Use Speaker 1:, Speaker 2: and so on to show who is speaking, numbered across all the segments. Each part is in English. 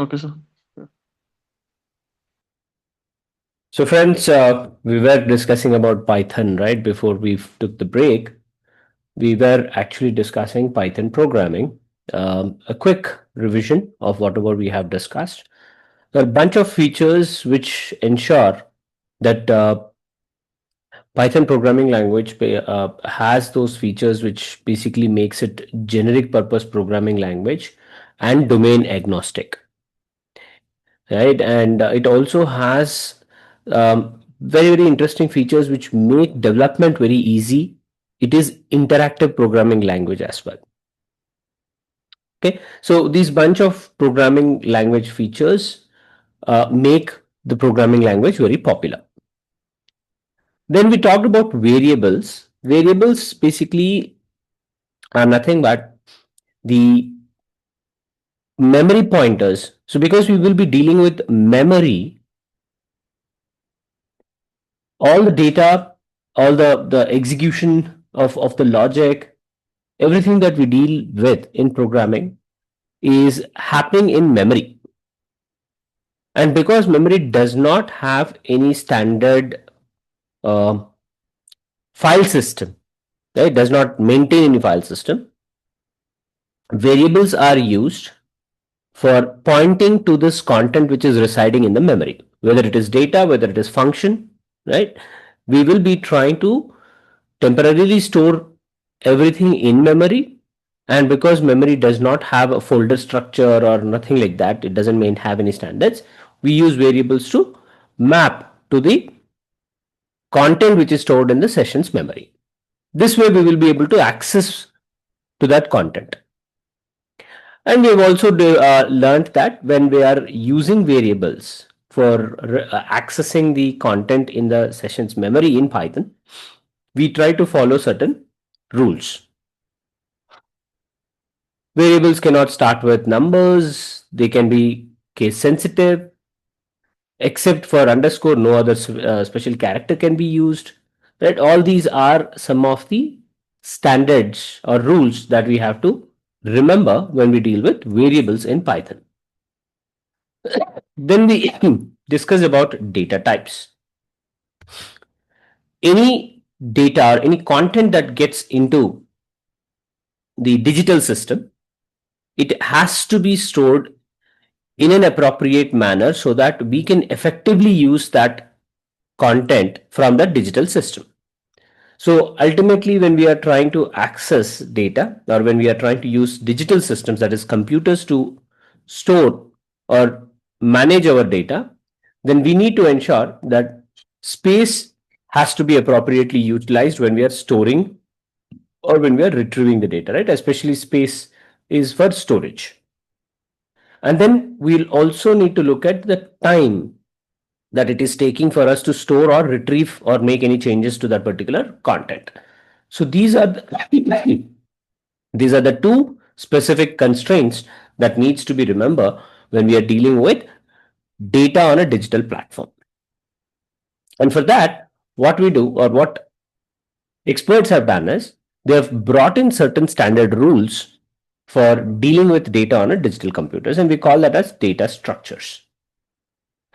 Speaker 1: Okay, sir. Yeah.
Speaker 2: So friends, we were discussing about Python, right? Before we took the break, we were actually discussing Python programming. A quick revision of whatever we have discussed. There are a bunch of features which ensure that Python programming language has those features which basically makes it generic purpose programming language and domain agnostic, right? And it also has very interesting features which make development very easy. It is interactive programming language as well. Okay, so these bunch of programming language features make the programming language very popular. Then we talked about variables. Variables basically are nothing but the memory pointers. So because we will be dealing with memory, all the data, all the execution of the logic, everything that we deal with in programming is happening in memory. And because memory does not have any standard uh, file system, right, does not maintain any file system, variables are used for pointing to this content which is residing in the memory, whether it is data, whether it is function, right? We will be trying to temporarily store everything in memory. And because memory does not have a folder structure or nothing like that, it doesn't have any standards, we use variables to map to the content which is stored in the session's memory. This way we will be able to access to that content. And we have also learned that when we are using variables for accessing the content in the session's memory in Python, we try to follow certain rules. Variables cannot start with numbers, they can be case sensitive, except for underscore, no other special character can be used. Right? All these are some of the standards or rules that we have to remember when we deal with variables in Python. Then we discuss about data types. Any data or any content that gets into the digital system, it has to be stored in an appropriate manner so that we can effectively use that content from the digital system. So ultimately, when we are trying to access data or when we are trying to use digital systems, that is computers, to store or manage our data, then we need to ensure that space has to be appropriately utilized when we are storing or when we are retrieving the data, right? Especially space is for storage. And then we'll also need to look at the time that it is taking for us to store or retrieve or make any changes to that particular content. So these are the two specific constraints that needs to be remembered when we are dealing with data on a digital platform. And for that, what we do or what experts have done is they have brought in certain standard rules for dealing with data on a digital computers, and we call that as data structures.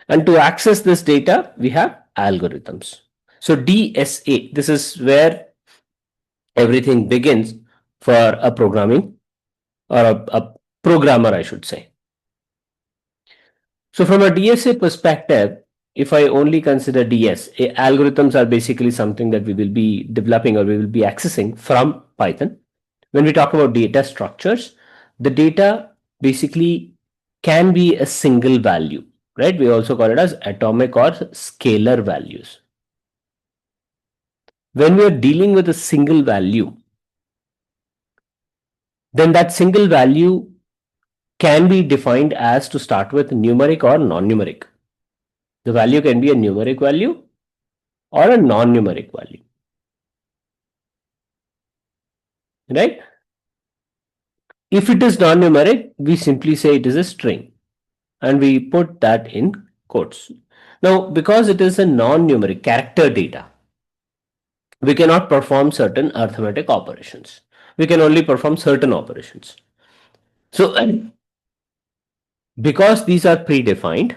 Speaker 2: And to access this data, we have algorithms. So DSA, this is where everything begins for a programming or a programmer, I should say. So from a DSA perspective, if I only consider algorithms are basically something that we will be developing or we will be accessing from Python. When we talk about data structures, the data basically can be a single value, right? We also call it as atomic or scalar values. When we are dealing with a single value, then that single value can be defined as to start with numeric or non-numeric. The value can be a numeric value or a non-numeric value, right? If it is non-numeric, we simply say it is a string and we put that in quotes. Now, because it is a non-numeric character data, we cannot perform certain arithmetic operations. We can only perform certain operations. So Because these are predefined,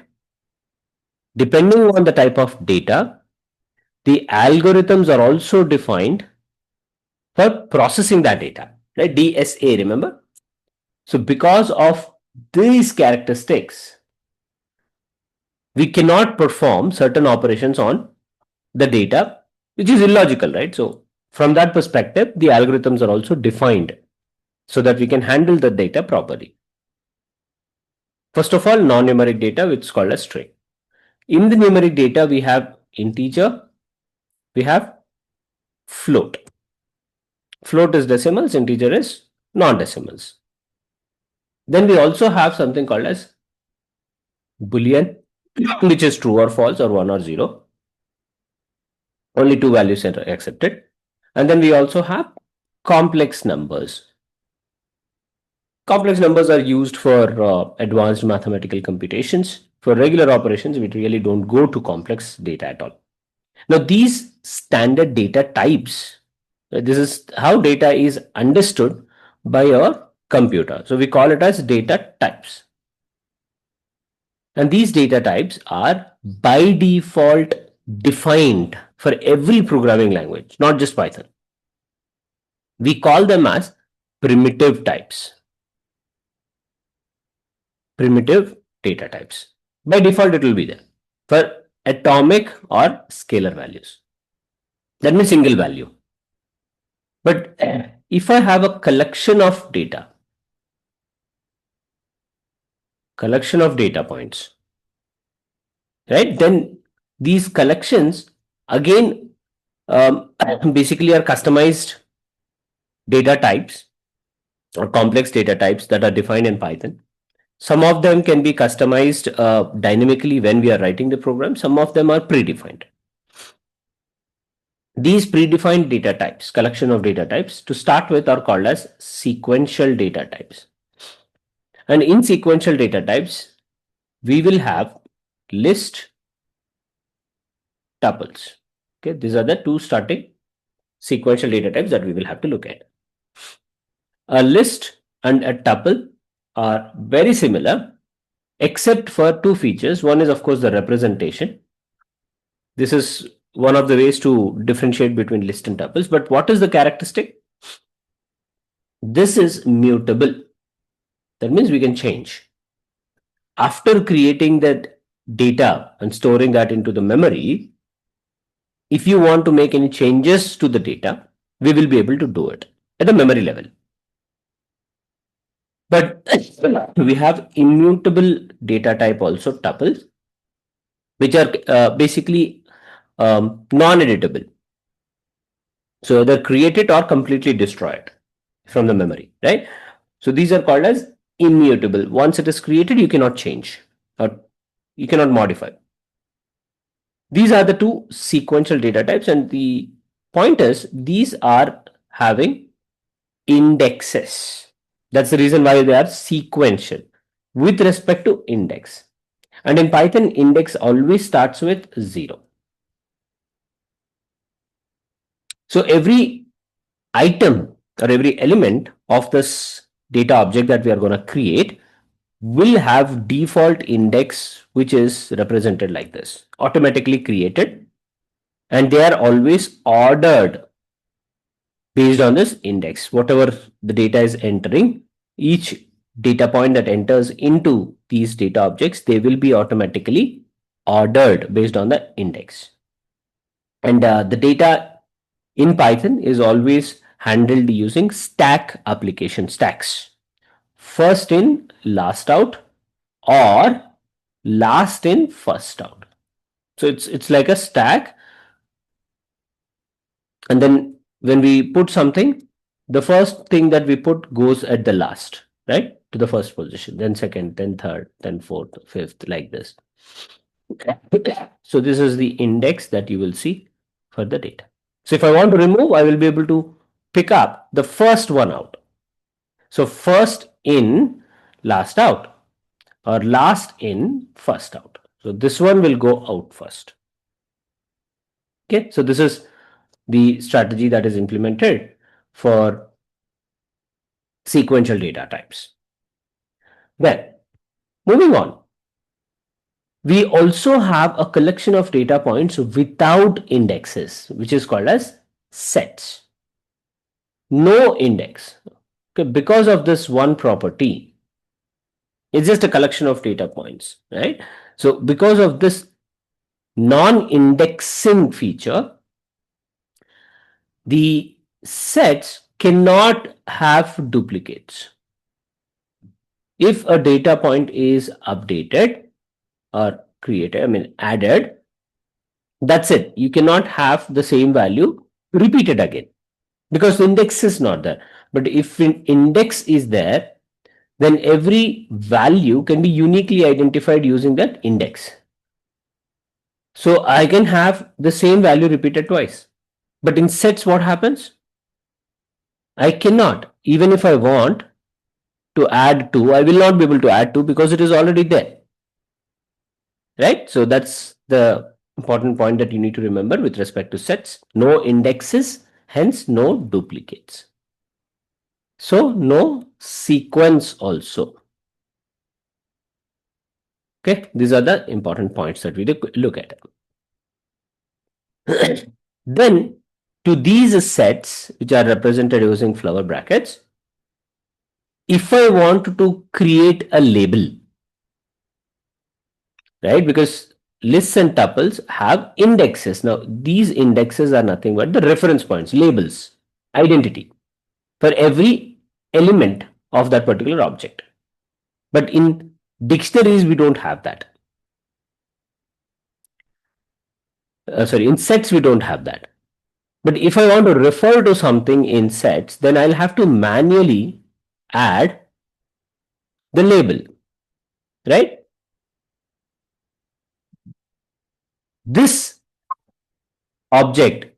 Speaker 2: depending on the type of data, the algorithms are also defined for processing that data, right? DSA, remember? So because of these characteristics, we cannot perform certain operations on the data, which is illogical, right? So from that perspective, the algorithms are also defined so that we can handle the data properly. First of all, non-numeric data, which is called as string. In the numeric data, we have integer, we have float. Float is decimals, integer is non-decimals. Then we also have something called as boolean, which is true or false or 1 or 0. Only two values are accepted. And then we also have complex numbers. Complex numbers are used for advanced mathematical computations. For regular operations, we really don't go to complex data at all. Now, these standard data types, this is how data is understood by your computer. So we call it as data types. And these data types are by default defined for every programming language, not just Python. We call them as primitive types. Primitive data types. By default, it will be there for atomic or scalar values. That means single value. But if I have a collection of data points, right, then these collections again basically are customized data types or complex data types that are defined in Python. Some of them can be customized dynamically when we are writing the program. Some of them are predefined. These predefined data types, collection of data types, to start with, are called as sequential data types. And in sequential data types, we will have list, tuples. Okay, these are the two starting sequential data types that we will have to look at. A list and a tuple are very similar, except for two features. One is, of course, the representation. This is one of the ways to differentiate between list and tuples. But what is the characteristic? This is mutable. That means we can change. After creating that data and storing that into the memory, if you want to make any changes to the data, we will be able to do it at a memory level. But we have immutable data type also, tuples, which are basically non-editable. So either create it or completely destroy it from the memory, right? So these are called as immutable. Once it is created, you cannot change or you cannot modify. These are the two sequential data types, and the point is these are having indexes. That's the reason why they are sequential with respect to index. And in Python, index always starts with 0. So every item or every element of this data object that we are going to create will have default index, which is represented like this, automatically created, and they are always ordered based on this index. Whatever the data is entering, each data point that enters into these data objects, they will be automatically ordered based on the index. And the data in Python is always handled using stack application, stacks. First in, last out, or last in, first out. So it's like a stack. And then when we put something, the first thing that we put goes at the last, right? To the first position, then second, then third, then fourth, fifth, like this. So this is the index that you will see for the data. So if I want to remove, I will be able to pick up the first one out. So first in, last out, or last in, first out. So this one will go out first. Okay, so this is the strategy that is implemented for sequential data types. Well, Moving on. We also have a collection of data points without indexes, which is called as sets. No index. Okay, because of this one property, it's just a collection of data points, right? So because of this non-indexing feature, the sets cannot have duplicates. If a data point is updated or created, I mean added, that's it. You cannot have the same value repeated again because the index is not there. But if an index is there, then every value can be uniquely identified using that index. So I can have the same value repeated twice. But in sets, what happens? I cannot. Even if I want to add 2, I will not be able to add 2 because it is already there. Right? So that's the important point that you need to remember with respect to sets. No indexes, hence no duplicates. So no sequence also. Okay, these are the important points that we look at. Then to these sets, which are represented using flower brackets, if I want to create a label, right, because lists and tuples have indexes. Now, these indexes are nothing but the reference points, labels, identity for every element of that particular object. But in dictionaries, we don't have that. In sets, we don't have that. But if I want to refer to something in sets, then I'll have to manually add the label, right? This object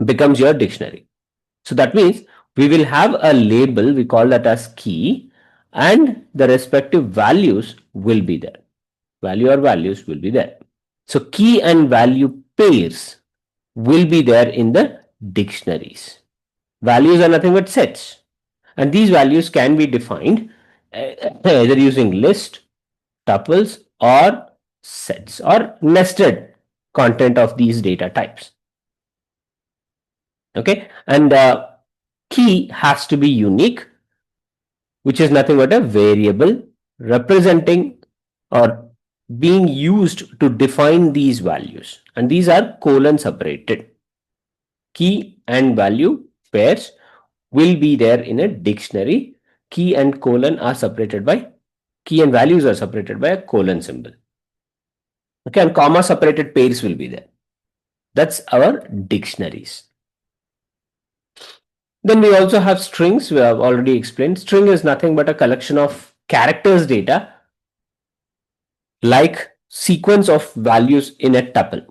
Speaker 2: becomes your dictionary. So that means we will have a label, we call that as key, and the respective values will be there. Value or values will be there. So key and value pairs will be there in the dictionaries. Values are nothing but sets. And these values can be defined either using list, tuples, or sets, or nested content of these data types. Okay, and key has to be unique, which is nothing but a variable representing or being used to define these values, and these are colon separated. Key and value pairs will be there in a dictionary. Key and colon are separated by key and values are separated by a colon symbol. Okay, and comma separated pairs will be there. That's our dictionaries. Then we also have strings. We have already explained. String is nothing but a collection of characters data, like sequence of values in a tuple.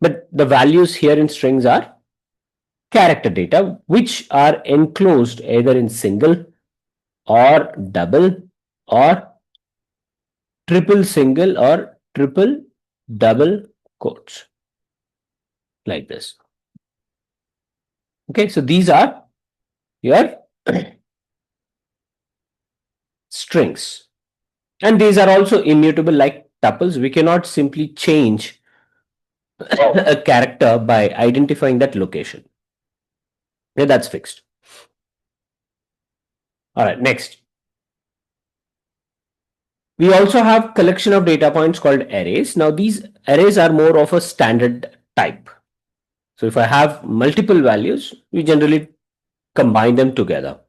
Speaker 2: But the values here in strings are character data, which are enclosed either in single or double or triple single or triple double quotes, like this. Okay, so these are your strings. And these are also immutable like tuples. We cannot simply change a character by identifying that location. Okay, that's fixed. All right, next. We also have collection of data points called arrays. Now these arrays are more of a standard type. So if I have multiple values, we generally combine them together.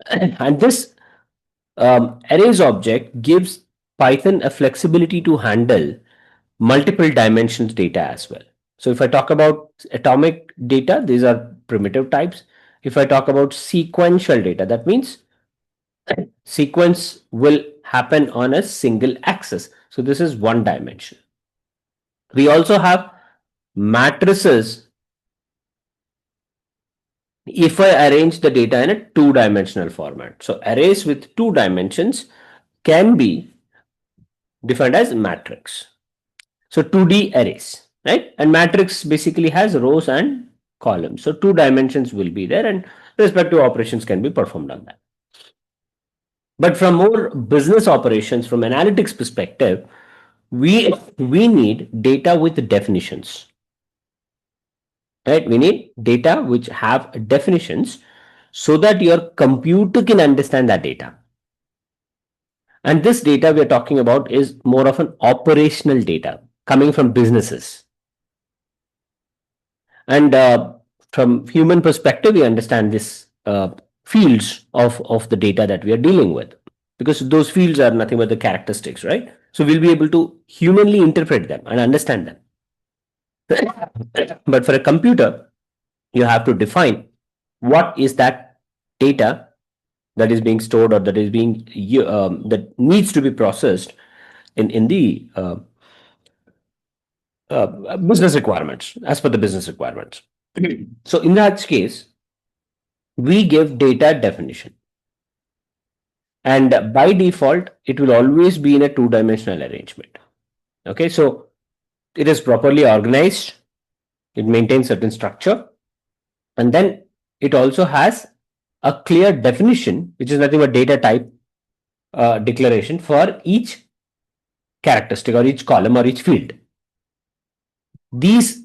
Speaker 2: And this arrays object gives Python a flexibility to handle multiple dimensions data as well. So if I talk about atomic data, these are primitive types. If I talk about sequential data, that means sequence will happen on a single axis. So this is one dimension. We also have matrices if I arrange the data in a two-dimensional format. So arrays with two dimensions can be defined as matrix. So 2D arrays, right? And matrix basically has rows and columns. So 2 dimensions will be there and respective operations can be performed on that. But from more business operations, from analytics perspective, we need data with definitions, right? We need data which have definitions so that your computer can understand that data. And this data we are talking about is more of an operational data coming from businesses. And from human perspective, we understand this fields of the data that we are dealing with, because those fields are nothing but the characteristics, right? So we'll be able to humanly interpret them and understand them. But for a computer, you have to define what is that data that is being stored or that is being that needs to be processed in the business requirements, as per the business requirements. So in that case, we give data definition, and by default it will always be in a two-dimensional arrangement. Okay, so it is properly organized, it maintains certain structure, and then it also has a clear definition, which is nothing but data type declaration for each characteristic or each column or each field. These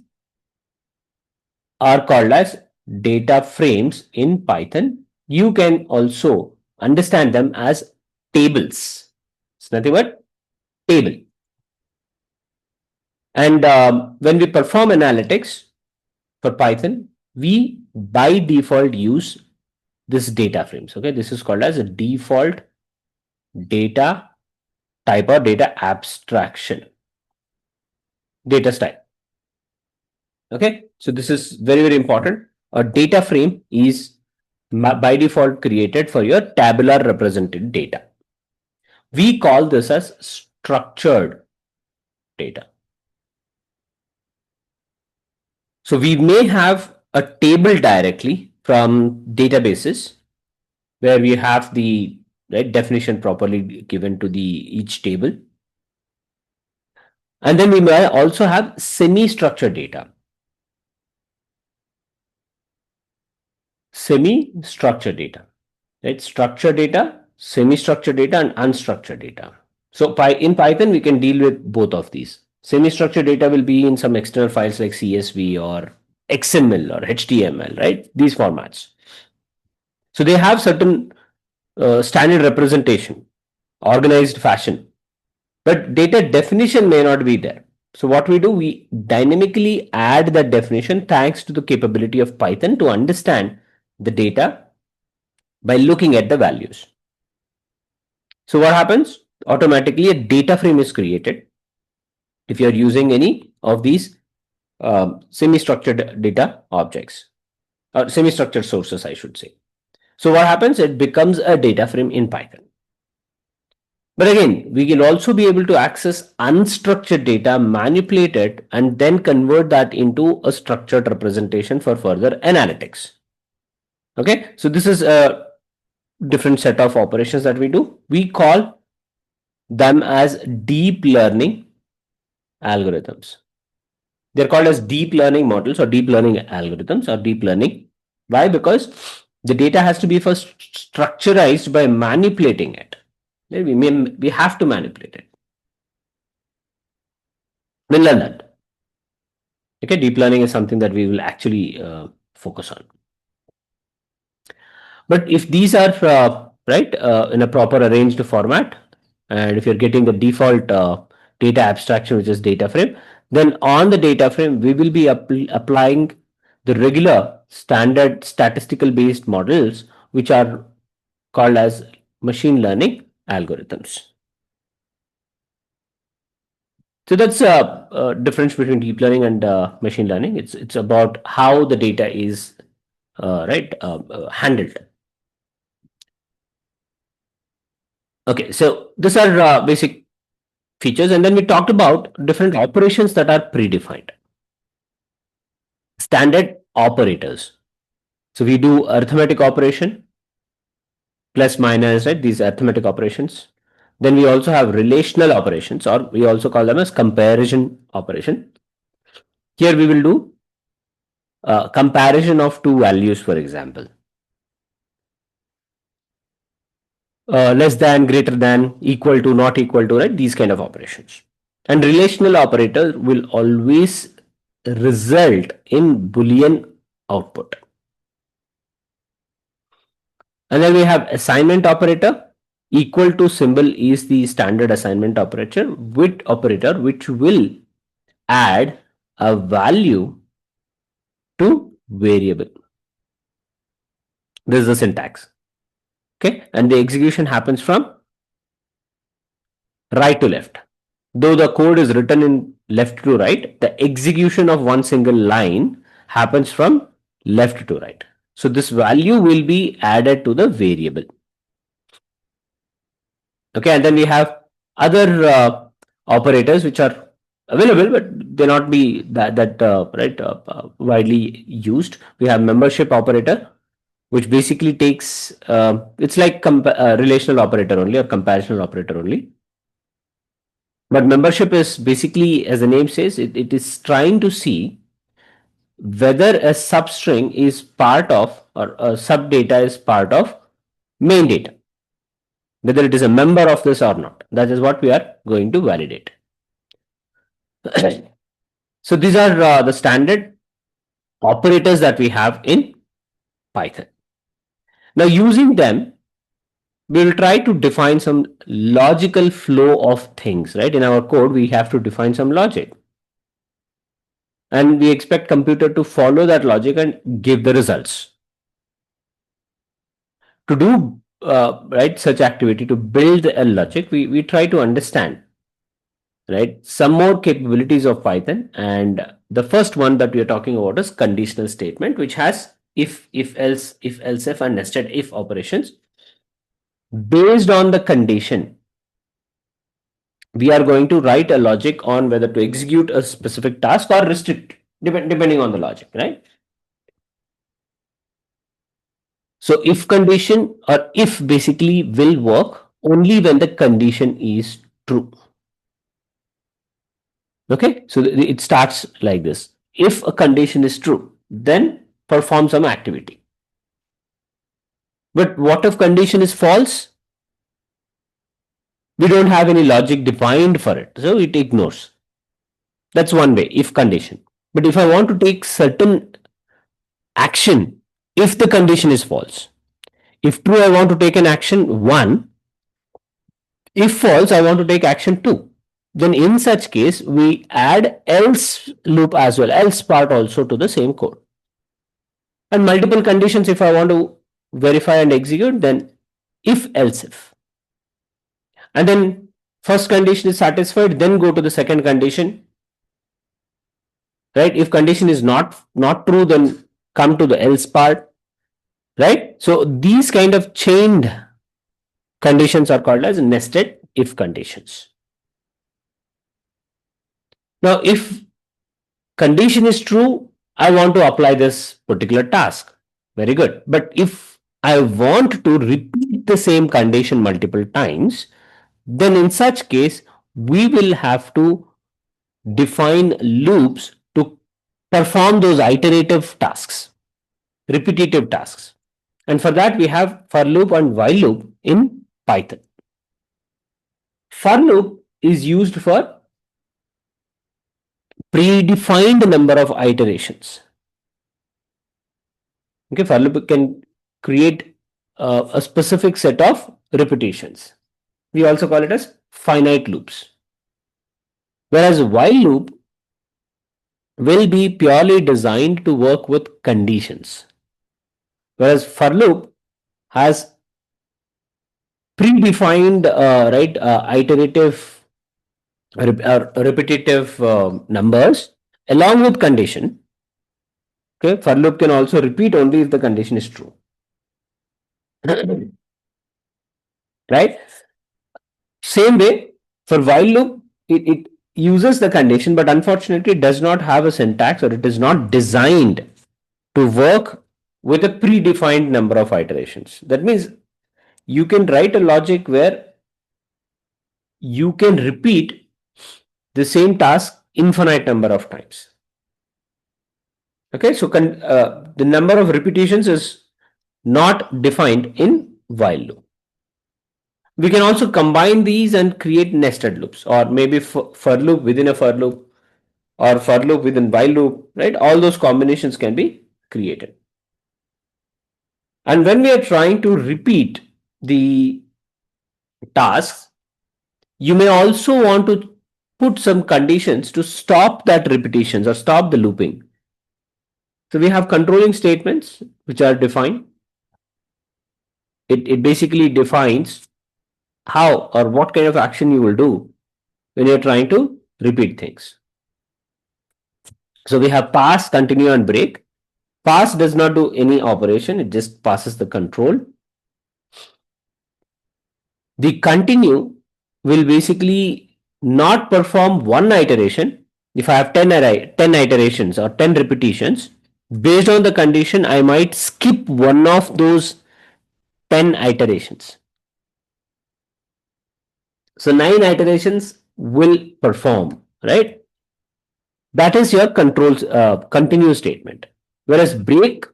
Speaker 2: are called as data frames in Python. You can also understand them as tables. It's nothing but table. And when we perform analytics for Python, we by default use this data frames. Okay, this is called as a default data type or data abstraction, data style. Okay, so this is very, very important. A data frame is by default created for your tabular represented data. We call this as structured data. So we may have a table directly from databases where we have the right definition properly given to the each table. And then we may also have semi-structured data. Semi-structured data, right? Structured data, semi-structured data, and unstructured data. So in Python, we can deal with both of these. Semi-structured data will be in some external files like CSV or XML or HTML, right? These formats. So they have certain standard representation, organized fashion, but data definition may not be there. So what we do, we dynamically add that definition thanks to the capability of Python to understand the data by looking at the values. So what happens? Automatically a data frame is created if you're using any of these semi-structured data objects or semi-structured sources, I should say. So what happens? It becomes a data frame in Python. But again, we will also be able to access unstructured data, manipulate it, and then convert that into a structured representation for further analytics. Okay, so this is a different set of operations that we do. We call them as deep learning algorithms. They're called as deep learning models or deep learning algorithms or deep learning. Why? Because the data has to be first structurized by manipulating it. We have to manipulate it. We'll learn that. Okay, deep learning is something that we will actually focus on. But if these are right in a proper arranged format, and if you're getting the default data abstraction, which is data frame, then on the data frame we will be applying the regular standard statistical based models, which are called as machine learning algorithms. So that's a difference between deep learning and machine learning. It's about how the data is handled. Okay, so these are basic features, and then we talked about different operations that are predefined. Standard operators. So we do arithmetic operation, plus minus, right? These arithmetic operations. Then we also have relational operations, or we also call them as comparison operation. Here we will do comparison of two values, for example. less than, greater than, equal to, not equal to, right? These kind of operations. And relational operator will always result in Boolean output. And then we have assignment operator. Equal to symbol is the standard assignment operator which will add a value to variable. This is the syntax. Okay, and the execution happens from right to left. Though the code is written in left to right, the execution of one single line happens from left to right. So this value will be added to the variable. Okay, and then we have other operators which are available, but they not be widely used. We have membership operator, which basically takes it's like relational operator only or comparational operator only. But membership is basically, as the name says, it is trying to see whether a substring is part of or a subdata is part of main data, whether it is a member of this or not. That is what we are going to validate. So these are the standard operators that we have in Python. Now using them, we will try to define some logical flow of things, right? In our code, we have to define some logic. And we expect computer to follow that logic and give the results. To do such activity, to build a logic, we try to understand some more capabilities of Python. And the first one that we are talking about is conditional statement, which has if else, if and nested if operations. Based on the condition, we are going to write a logic on whether to execute a specific task or restrict, depending on the logic, right? So if condition or if basically will work only when the condition is true. Okay, so it starts like this. If a condition is true, then perform some activity. But what if condition is false? We don't have any logic defined for it, so it ignores. That's one way, if condition. But if I want to take certain action, if the condition is false, if true, I want to take an action 1. If false, I want to take action 2. Then in such case, we add else loop as well, else part also to the same code. And multiple conditions, if I want to verify and execute, then if else if. And then first condition is satisfied, then go to the second condition. Right? If condition is not true, then come to the else part. Right? So these kind of chained conditions are called as nested if conditions. Now, if condition is true, I want to apply this particular task. Very good. But if I want to repeat the same condition multiple times, then in such case, we will have to define loops to perform those iterative tasks, repetitive tasks. And for that, we have for loop and while loop in Python. For loop is used for predefined number of iterations. Okay, for loop can create a specific set of repetitions. We also call it as finite loops. Whereas while loop will be purely designed to work with conditions. Whereas for loop has predefined iterative repetitive numbers along with condition. Okay, for loop can also repeat only if the condition is true. Right? Same way, for while loop, it uses the condition, but unfortunately it does not have a syntax, or it is not designed to work with a predefined number of iterations. That means you can write a logic where you can repeat the same task infinite number of times. Okay, so the number of repetitions is not defined in while loop. We can also combine these and create nested loops, or maybe for loop within a for loop, or for loop within while loop, right? All those combinations can be created. And when we are trying to repeat the tasks, you may also want to put some conditions to stop that repetitions or stop the looping. So we have controlling statements which are defined. It basically defines how or what kind of action you will do when you're trying to repeat things. So we have pass, continue, and break. Pass does not do any operation, it just passes the control. The continue will basically not perform one iteration. If I have 10 iterations or 10 repetitions, based on the condition, I might skip one of those 10 iterations. So 9 iterations will perform, right? That is your controls continue statement. Whereas break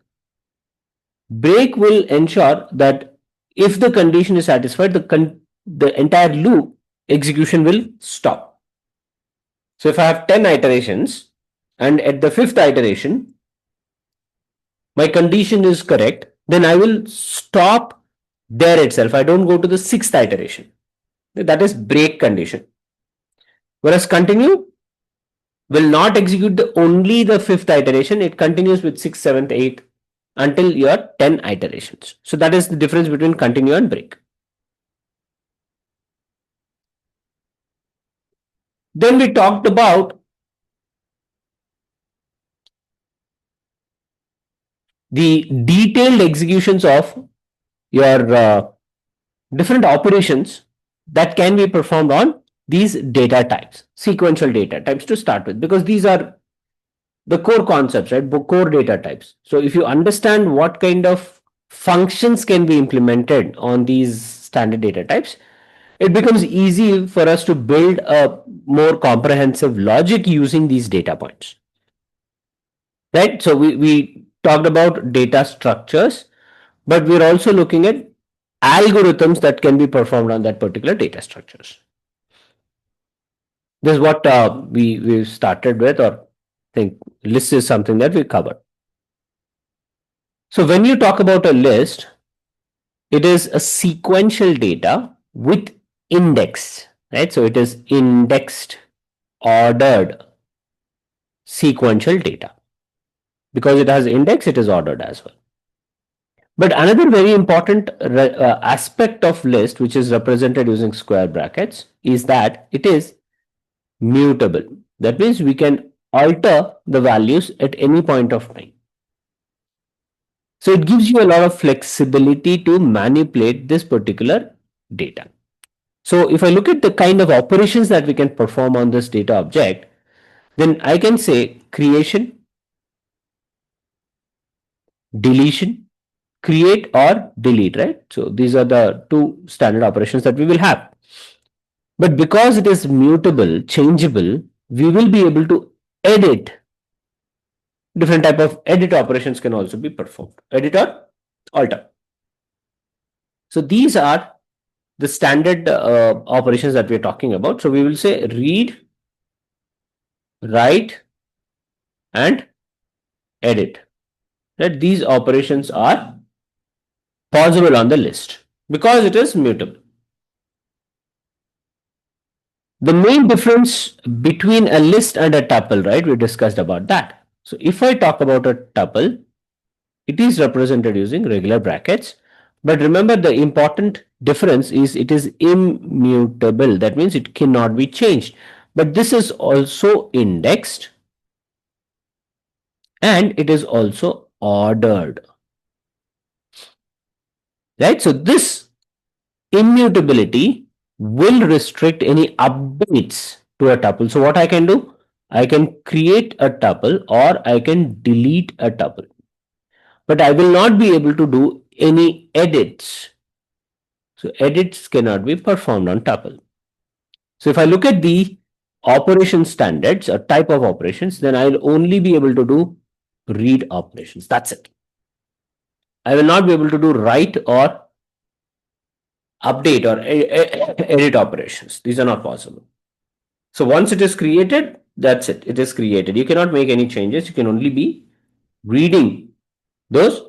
Speaker 2: will ensure that if the condition is satisfied, the entire loop execution will stop. So if I have 10 iterations and at the fifth iteration, my condition is correct, then I will stop there itself. I don't go to the sixth iteration. That is break condition. Whereas continue will not execute only the fifth iteration. It continues with sixth, seventh, eighth until your 10 iterations. So that is the difference between continue and break. Then we talked about the detailed executions of your different operations that can be performed on these data types, sequential data types to start with, because these are the core concepts, right? Core data types. So if you understand what kind of functions can be implemented on these standard data types, it becomes easy for us to build a more comprehensive logic using these data points, right? So we talked about data structures, but we're also looking at algorithms that can be performed on that particular data structures. This is what we started with, or I think list is something that we covered. So when you talk about a list, it is a sequential data with index, right? So it is indexed, ordered sequential data. Because it has index, it is ordered as well. But another very important aspect of list, which is represented using square brackets, is that it is mutable. That means we can alter the values at any point of time. So it gives you a lot of flexibility to manipulate this particular data. So if I look at the kind of operations that we can perform on this data object, then I can say creation, deletion, create or delete, right? So these are the two standard operations that we will have. But because it is mutable, changeable, we will be able to edit. Different type of edit operations can also be performed. Edit or alter. So these are the standard operations that we are talking about. So we will say read, write, and edit. Right? These operations are possible on the list because it is mutable. The main difference between a list and a tuple, right? We discussed about that. So if I talk about a tuple, it is represented using regular brackets. But remember, the important difference is it is immutable. That means it cannot be changed. But this is also indexed and it is also ordered. Right? So this immutability will restrict any updates to a tuple. So what I can do? I can create a tuple or I can delete a tuple. But I will not be able to do any edits. So edits cannot be performed on tuple. So if I look at the operation standards or type of operations, then I'll only be able to do read operations. That's it. I will not be able to do write or update or edit operations. These are not possible. So once it is created, that's it. It is created. You cannot make any changes. You can only be reading those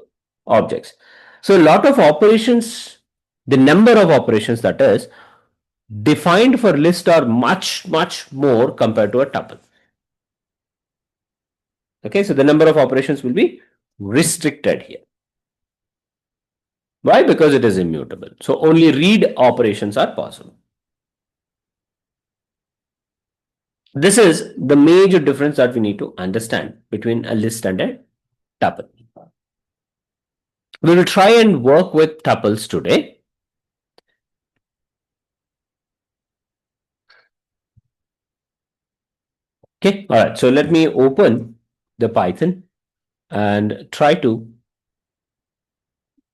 Speaker 2: objects. So a lot of operations, the number of operations that is defined for list are much more compared to a tuple. Okay, so the number of operations will be restricted here. Why? Because it is immutable. So only read operations are possible. This is the major difference that we need to understand between a list and a tuple. We will try and work with tuples today. Okay, all right. So let me open the Python and try to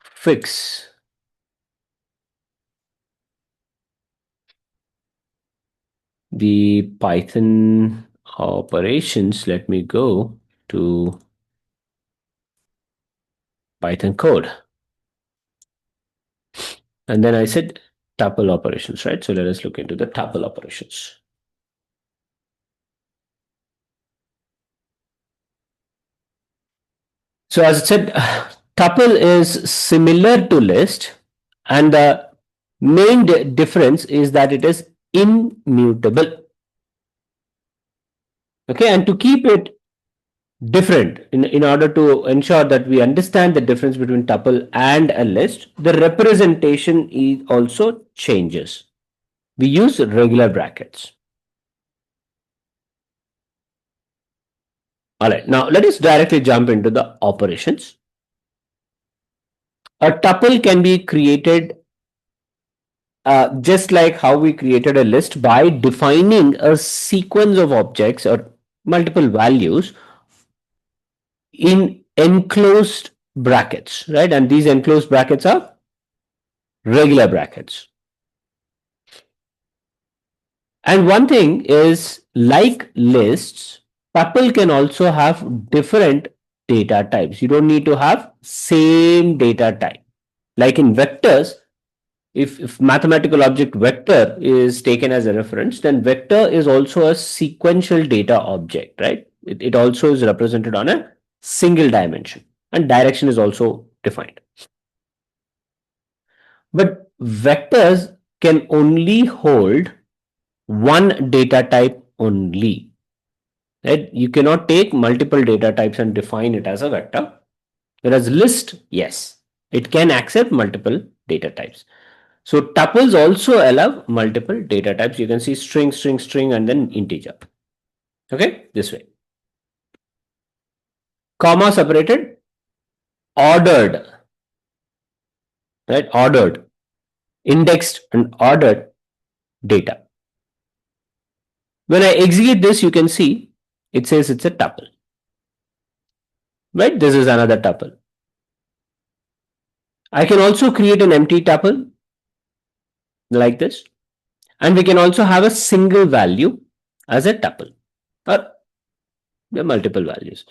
Speaker 2: fix the Python operations. Let me go to Python code. And then I said tuple operations, right? So let us look into the tuple operations. So as I said, tuple is similar to list, and the main difference is that it is immutable. Okay, and to keep it different, in order to ensure that we understand the difference between tuple and a list, the representation also changes. We use regular brackets. All right, now let us directly jump into the operations. A tuple can be created just like how we created a list by defining a sequence of objects or multiple values in enclosed brackets, right? And these enclosed brackets are regular brackets. And one thing is, like lists, tuple can also have different data types. You don't need to have same data type. Like in vectors, if mathematical object vector is taken as a reference, then vector is also a sequential data object, right? It also is represented on a single dimension, and direction is also defined. But vectors can only hold one data type only. Right? You cannot take multiple data types and define it as a vector. Whereas list, yes, it can accept multiple data types. So tuples also allow multiple data types. You can see string, string, string, and then integer. Okay, this way. Comma separated, ordered, right? Ordered, indexed, and ordered data. When I execute this, you can see it says it's a tuple. Right? This is another tuple. I can also create an empty tuple like this. And we can also have a single value as a tuple, or the multiple values.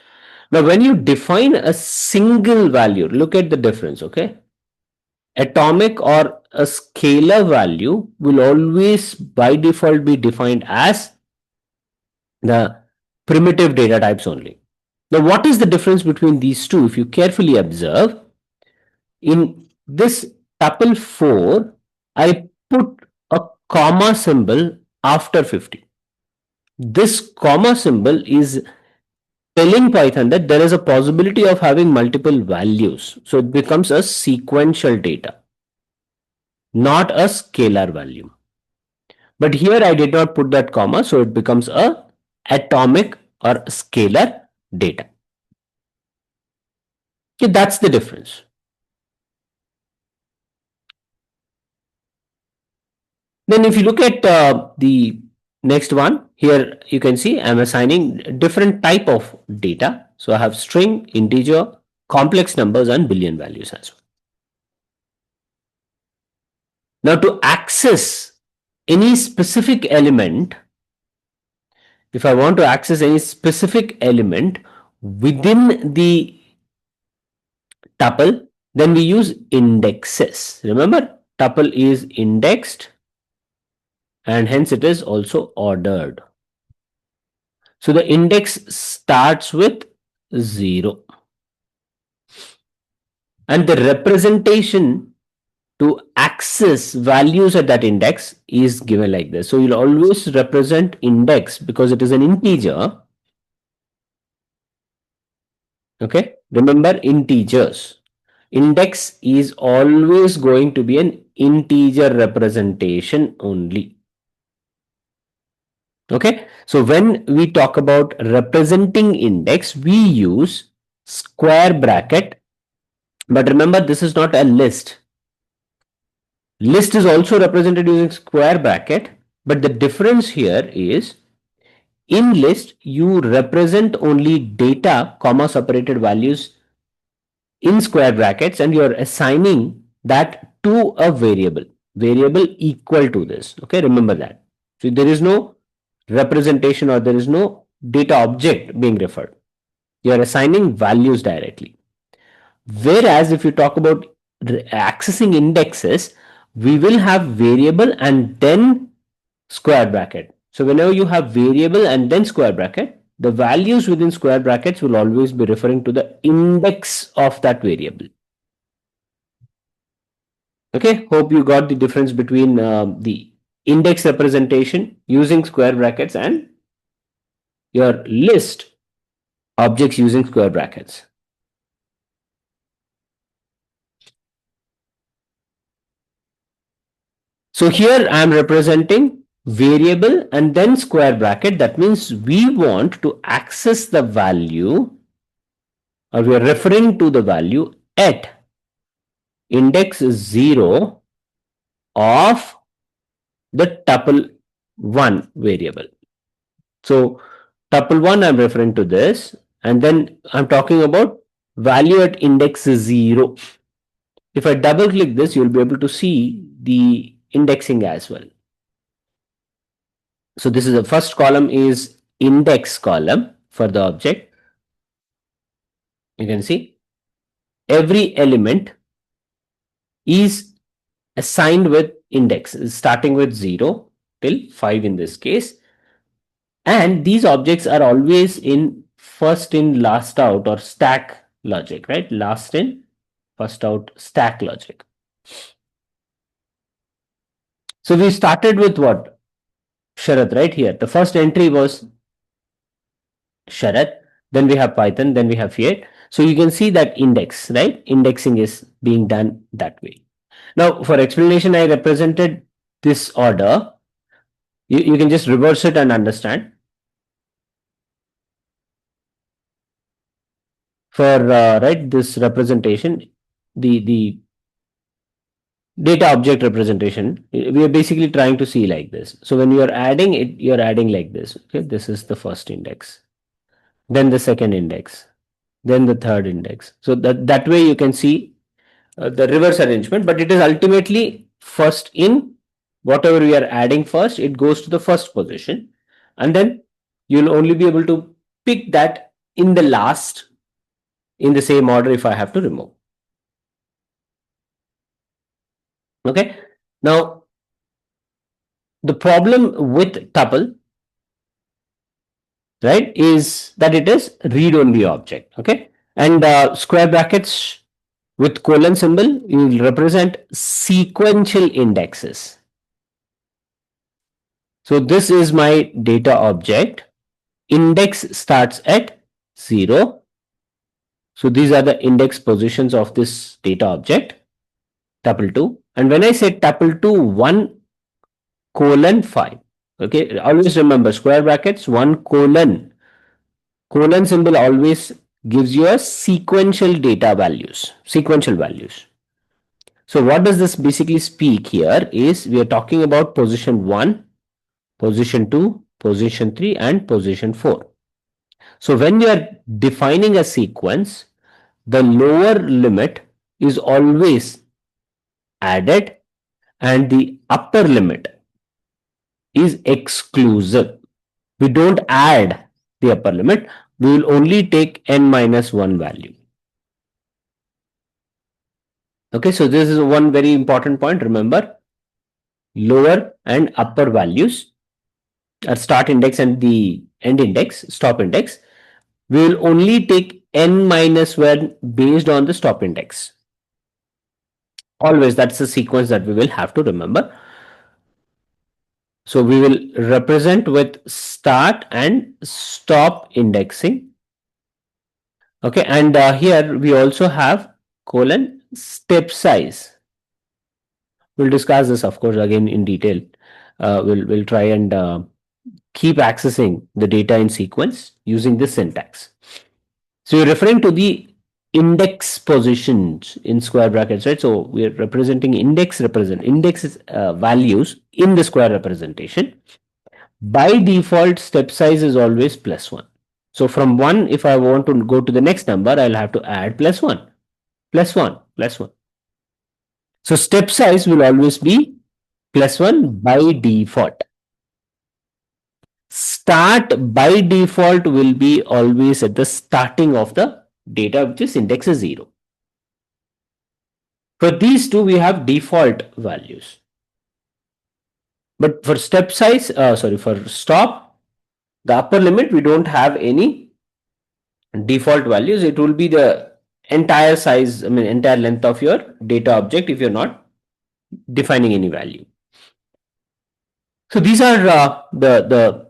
Speaker 2: Now, when you define a single value, look at the difference, okay? Atomic or a scalar value will always by default be defined as the primitive data types only. Now, what is the difference between these two? If you carefully observe, in this tuple 4, I put a comma symbol after 50. This comma symbol is telling Python that there is a possibility of having multiple values. So it becomes a sequential data, not a scalar value. But here I did not put that comma, so it becomes a atomic or scalar data. Okay, that's the difference. Then if you look at the next one, here you can see I'm assigning different type of data. So I have string, integer, complex numbers, and Boolean values as well. Now to access any specific element, if I want to access any specific element within the tuple, then we use indexes. Remember, tuple is indexed and hence it is also ordered. So the index starts with 0 and the representation to access values at that index is given like this. So you'll always represent index because it is an integer. Okay, remember integers. Index is always going to be an integer representation only. Okay, so when we talk about representing index, we use square bracket. But remember, this is not a list. List is also represented using square bracket, but the difference here is in list you represent only data comma separated values in square brackets and you're assigning that to a variable equal to this. Okay, remember that. So there is no representation or there is no data object being referred. You're assigning values directly. Whereas if you talk about accessing indexes, we will have variable and then square bracket. So whenever you have variable and then square bracket, the values within square brackets will always be referring to the index of that variable. Okay, hope you got the difference between the index representation using square brackets and your list objects using square brackets. So here I am representing variable and then square bracket. That means we want to access the value or we are referring to the value at index 0 of the tuple 1 variable. So tuple 1 I'm referring to this and then I'm talking about value at index 0. If I double click this, you'll be able to see the indexing as well. So this is the first column is index column for the object. You can see every element is assigned with index starting with 0 till 5 in this case. And these objects are always in first in, last out or stack logic, right? Last in, first out stack logic. So we started with what? Sharat, right here. The first entry was Sharat. Then we have Python. Then we have Fiat. So you can see that index, right? Indexing is being done that way. Now, for explanation, I represented this order. You can just reverse it and understand. For right this representation, the data object representation, we are basically trying to see like this. So when you are adding it, you're adding like this. Okay, this is the first index, then the second index, then the third index. So that way you can see the reverse arrangement, but it is ultimately first in. Whatever we are adding first, it goes to the first position, and then you'll only be able to pick that in the last in the same order if I have to remove. Okay. Now, the problem with tuple, right, is that it is read-only object. Okay. And square brackets with colon symbol, you will represent sequential indexes. So this is my data object. Index starts at 0. So these are the index positions of this data object, tuple 2. And when I say tuple 2 1 colon 5, okay, always remember square brackets 1 colon. Colon symbol always gives you a sequential data values, sequential values. So what does this basically speak here is we are talking about position 1, position 2, position 3 and position 4. So when you are defining a sequence, the lower limit is always added and the upper limit is exclusive. We don't add the upper limit. We will only take n minus 1 value. Okay, so this is one very important point. Remember, lower and upper values at start index and the end index, stop index. We will only take n minus 1 based on the stop index. Always, that's the sequence that we will have to remember. So we will represent with start and stop indexing. Okay, and here we also have colon step size. We'll discuss this, of course, again in detail. We'll try and keep accessing the data in sequence using this syntax. So you're referring to the index positions in square brackets, right? So we're representing index values in the square representation. By default, step size is always +1. So from 1, if I want to go to the next number, I'll have to add +1, +1, +1. So step size will always be +1 by default. Start by default will be always at the starting of the data, which is index is 0. For these two, we have default values. But for step size, for stop, the upper limit, we don't have any default values. It will be the entire size, entire length of your data object if you're not defining any value. So these are the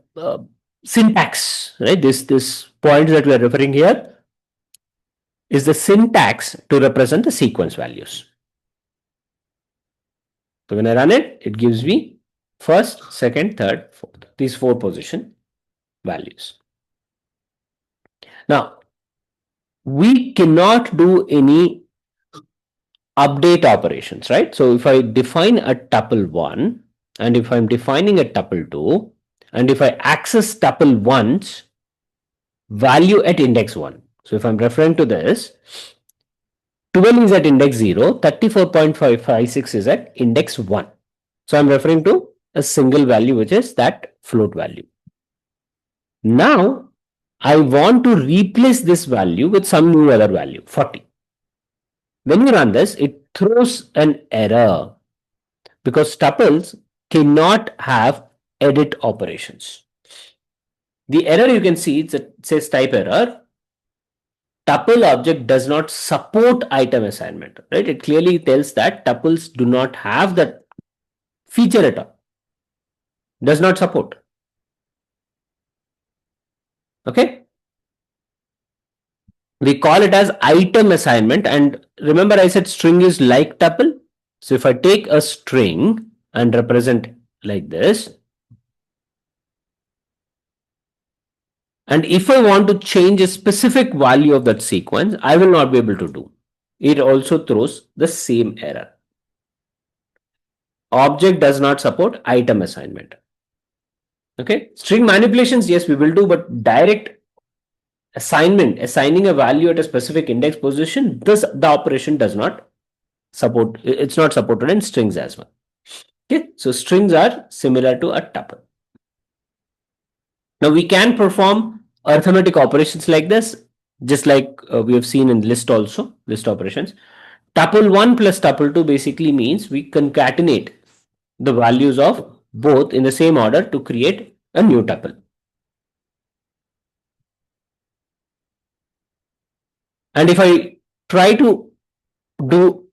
Speaker 2: syntax, right? This point that we are referring here is the syntax to represent the sequence values. So when I run it, it gives me first, second, third, fourth, these 4 position values. Now, we cannot do any update operations, right? So if I define a tuple 1 and if I'm defining a tuple 2 and if I access tuple 1's value at index 1. So if I'm referring to this, 12 is at index 0, 34.556 is at index 1. So I'm referring to a single value, which is that float value. Now, I want to replace this value with some new other value, 40. When you run this, it throws an error because tuples cannot have edit operations. The error you can see, it says type error. Tuple object does not support item assignment, right? It clearly tells that tuples do not have that feature at all. Does not support. Okay. We call it as item assignment. And remember I said string is like tuple. So if I take a string and represent like this, and if I want to change a specific value of that sequence, I will not be able to do. It also throws the same error. Object does not support item assignment. Okay. String manipulations, yes, we will do, but direct assigning a value at a specific index position, the operation does not support. It's not supported in strings as well. Okay. So strings are similar to a tuple. Now we can perform arithmetic operations like this, just like we have seen in list also, list operations. Tuple 1 plus tuple 2 basically means we concatenate the values of both in the same order to create a new tuple. And if I try to do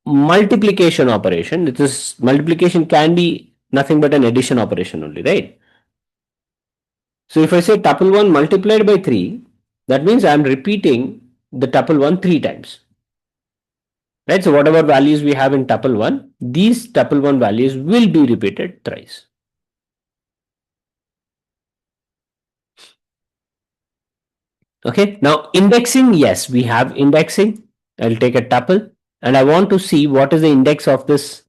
Speaker 2: multiplication operation, this multiplication can be nothing but an addition operation only, right? So if I say tuple 1 multiplied by 3, that means I am repeating the tuple 1 3 times. Right? So whatever values we have in tuple 1, these tuple 1 values will be repeated thrice. Okay. Now indexing, yes, we have indexing. I'll take a tuple and I want to see what is the index of this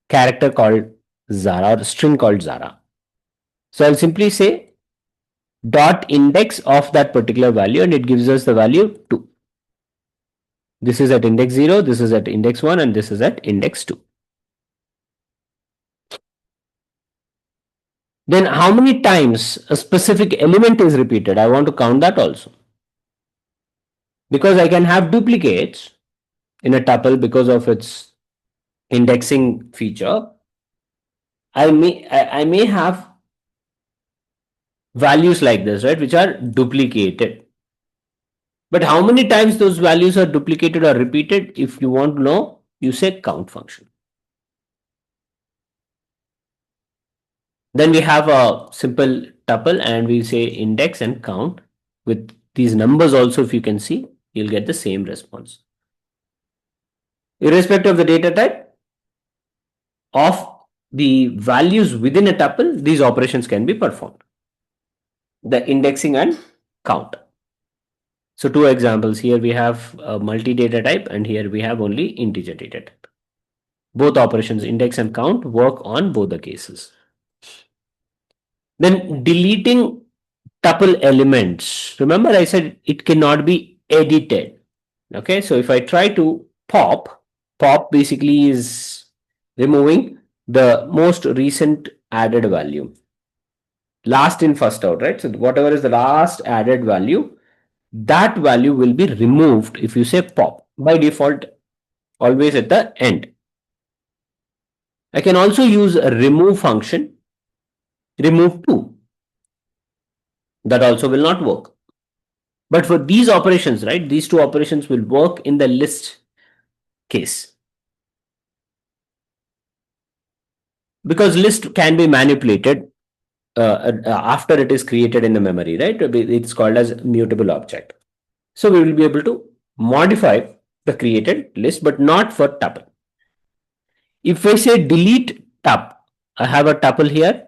Speaker 2: character called Zara or string called Zara. So I'll simply say dot index of that particular value and it gives us the value 2. This is at index 0, this is at index 1 and this is at index 2. Then how many times a specific element is repeated? I want to count that also. Because I can have duplicates in a tuple because of its indexing feature, I may have values like this, right, which are duplicated. But how many times those values are duplicated or repeated, if you want to know, you say count function. Then we have a simple tuple and we say index and count with these numbers also. If you can see, you'll get the same response. Irrespective of the data type of the values within a tuple, these operations can be performed. The indexing and count. So two examples. Here we have a multi-data type and here we have only integer data type. Both operations, index and count, work on both the cases. Then deleting tuple elements. Remember I said it cannot be edited. Okay, so if I try to pop basically is removing the most recent added value. Last in, first out, right? So whatever is the last added value, that value will be removed if you say pop. By default, always at the end. I can also use a remove function, remove 2. That also will not work. But for these operations, right, these two operations will work in the list case. Because list can be manipulated after it is created in the memory, right? It's called as mutable object. So we will be able to modify the created list, but not for tuple. If I say delete tup, I have a tuple here.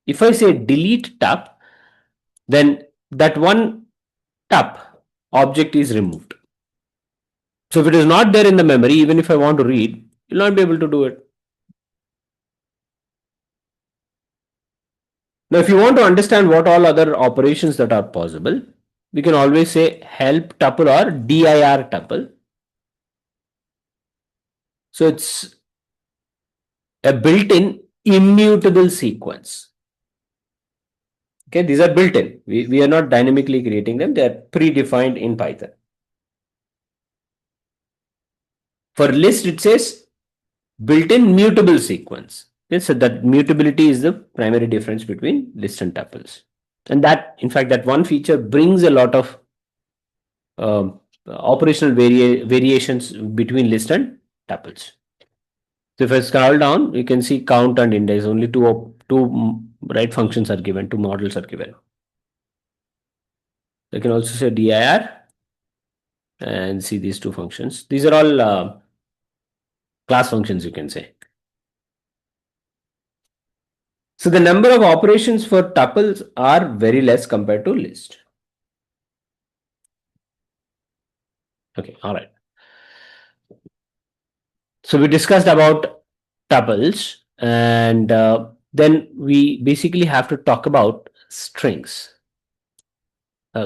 Speaker 2: If I say delete tup, then that one tup object is removed. So if it is not there in the memory, even if I want to read, you'll not be able to do it. Now, if you want to understand what all other operations that are possible, we can always say help tuple or dir tuple. So it's a built-in immutable sequence. Okay, these are built-in. We are not dynamically creating them. They are predefined in Python. For list, it says built-in mutable sequence. Okay, so that mutability is the primary difference between list and tuples. And that, in fact, that one feature brings a lot of operational variations between list and tuples. So if I scroll down, you can see count and index. Only two right functions are given, two models are given. I can also say dir and see these two functions. These are all class functions, you can say. So the number of operations for tuples are very less compared to list. Okay, all right. So we discussed about tuples, and then we basically have to talk about strings.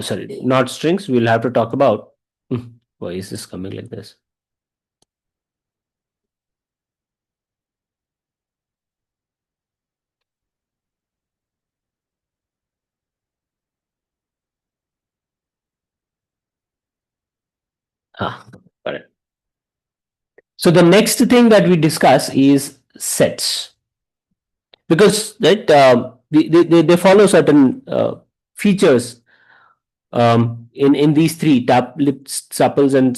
Speaker 2: Sorry, not strings. We'll have to talk about. Why is this coming like this? Got it. So the next thing that we discuss is sets, because right, they follow certain features in these three tuples and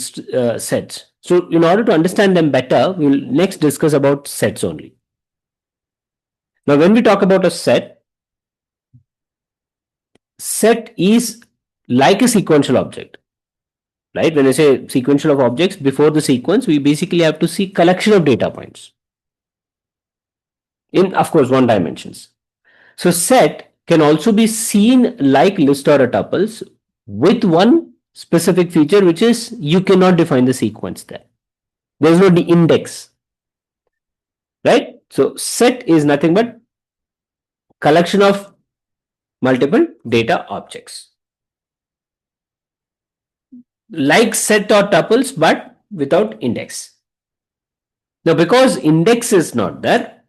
Speaker 2: sets. So in order to understand them better, we'll next discuss about sets only. Now, when we talk about a set is like a sequential object, right? When I say sequential of objects, before the sequence, we basically have to see collection of data points in, of course, one dimensions. So set can also be seen like list or a tuples with one specific feature, which is you cannot define the sequence there. There's no index, right? So set is nothing but collection of multiple data objects. Like set or tuples, but without index. Now, because index is not there,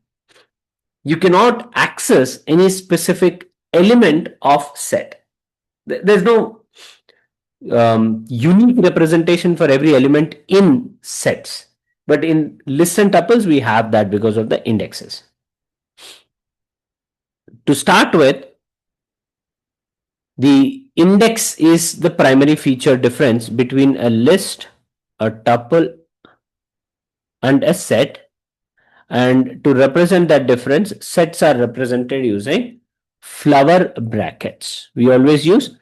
Speaker 2: you cannot access any specific element of set. There's no unique representation for every element in sets. But in lists and tuples, we have that because of the indexes. To start with, the index is the primary feature difference between a list, a tuple, and a set. And to represent that difference, sets are represented using flower brackets. We always use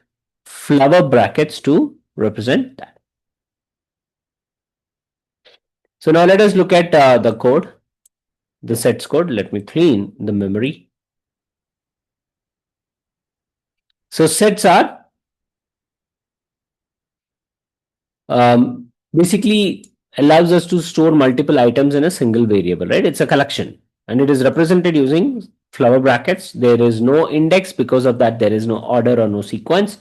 Speaker 2: flower brackets to represent that. So now let us look at the code, the sets code. Let me clean the memory. So sets are basically allows us to store multiple items in a single variable, right? It's a collection and it is represented using flower brackets. There is no index. Because of that, there is no order or no sequence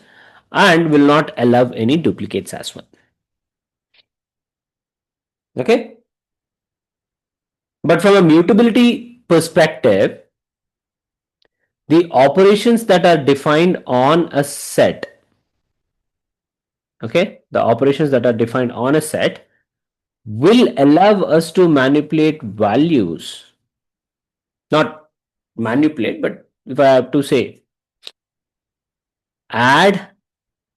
Speaker 2: and will not allow any duplicates as well. Okay. But from a mutability perspective, the operations that are defined on a set, okay, the operations that are defined on a set will allow us to manipulate values. Not manipulate, but if I have to say add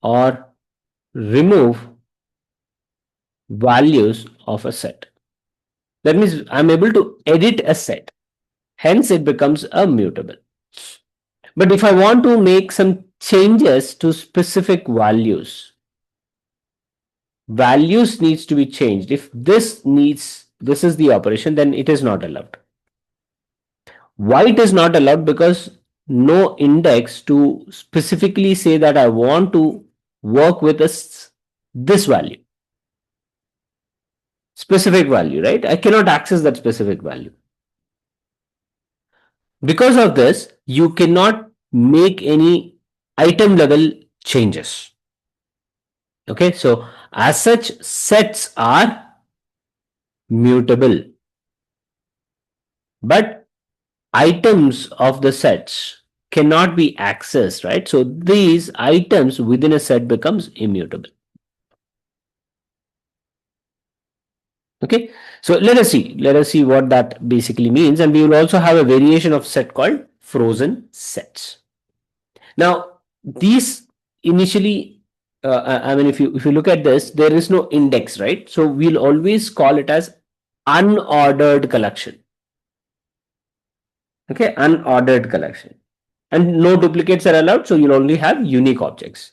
Speaker 2: or remove values of a set. That means I'm able to edit a set. Hence, it becomes a mutable. But if I want to make some changes to specific values, values needs to be changed. If this is the operation, then it is not allowed. Why it is not allowed? Because no index to specifically say that I want to work with this value, specific value, right? I cannot access that specific value. Because of this, you cannot make any item level changes. Okay, so as such, sets are mutable, but items of the sets cannot be accessed, right? So these items within a set becomes immutable. Okay, so let us see what that basically means, and we will also have a variation of set called frozen sets. Now these initially I mean, if you look at this, there is no index, right? So we'll always call it as unordered collection. Okay, unordered collection, and no duplicates are allowed, so you'll only have unique objects.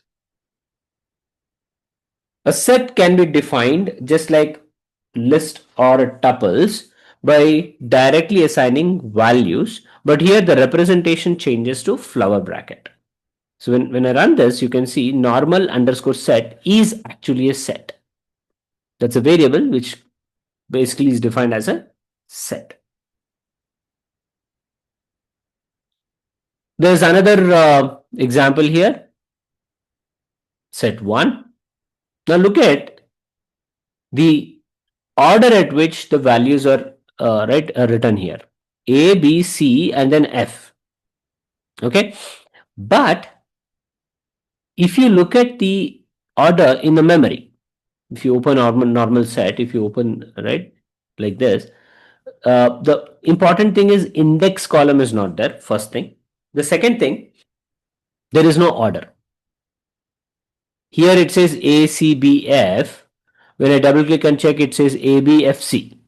Speaker 2: A set can be defined just like list or tuples by directly assigning values, but here the representation changes to flower bracket. So when I run this, you can see normal underscore set is actually a set. That's a variable which basically is defined as a set. There's another example here, set 1. Now look at the order at which the values are written here. A, B, C, and then F. Okay. But if you look at the order in the memory, if you open normal set, if you open right like this, the important thing is index column is not there. First thing. The second thing, there is no order. Here it says A, C, B, F. When I double click and check, it says A, B, F, C.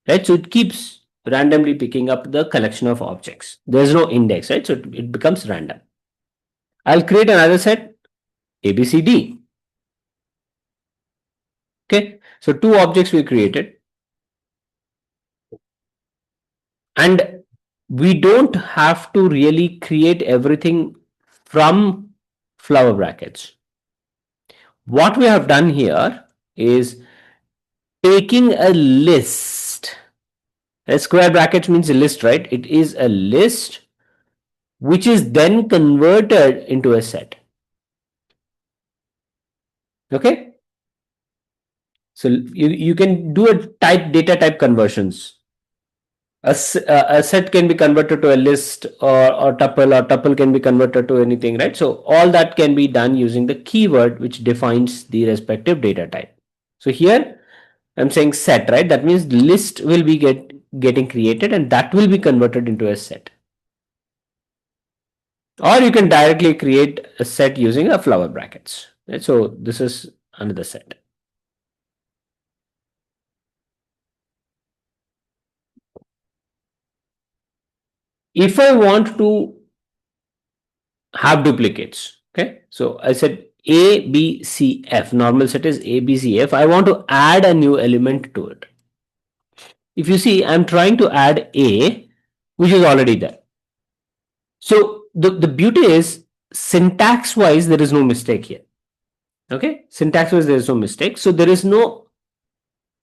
Speaker 2: Right? So it keeps randomly picking up the collection of objects. There's no index, right? So it becomes random. I'll create another set, A, B, C, D. Okay. So two objects we created. And we don't have to really create everything from flower brackets. What we have done here is taking a list. A square brackets means a list, right? It is a list which is then converted into a set. Okay. So you can do a data type conversions. A set can be converted to a list, or tuple can be converted to anything, right? So all that can be done using the keyword which defines the respective data type. So here I'm saying set, right? That means list will be getting created and that will be converted into a set. Or you can directly create a set using a flower brackets. Right? So this is another set. If I want to have duplicates, okay, so I said A, B, C, F. Normal set is A, B, C, F. I want to add a new element to it. If you see, I'm trying to add A, which is already there. So the beauty is syntax wise, there is no mistake here. Okay, syntax wise, there is no mistake. So there is no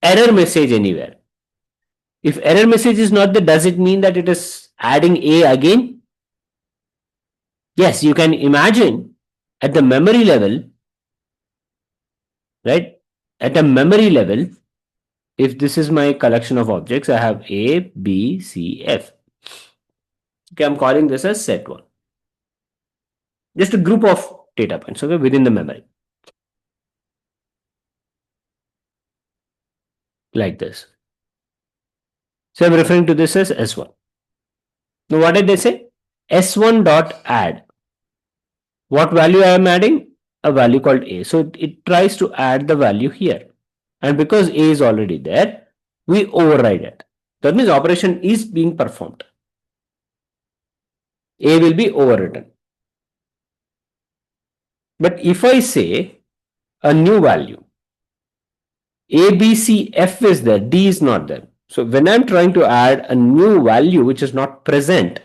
Speaker 2: error message anywhere. If error message is not there, does it mean that it is adding A again? Yes, you can imagine at the memory level, right? At a memory level, if this is my collection of objects, I have A, B, C, F. Okay, I'm calling this as set one. Just a group of data points, okay, within the memory. Like this. So I'm referring to this as S1. Now, what did they say? S1 dot add. What value I am adding? A value called A. So it tries to add the value here. And because A is already there, we override it. That means operation is being performed. A will be overwritten. But if I say a new value, A, B, C, F is there, D is not there. So when I'm trying to add a new value which is not present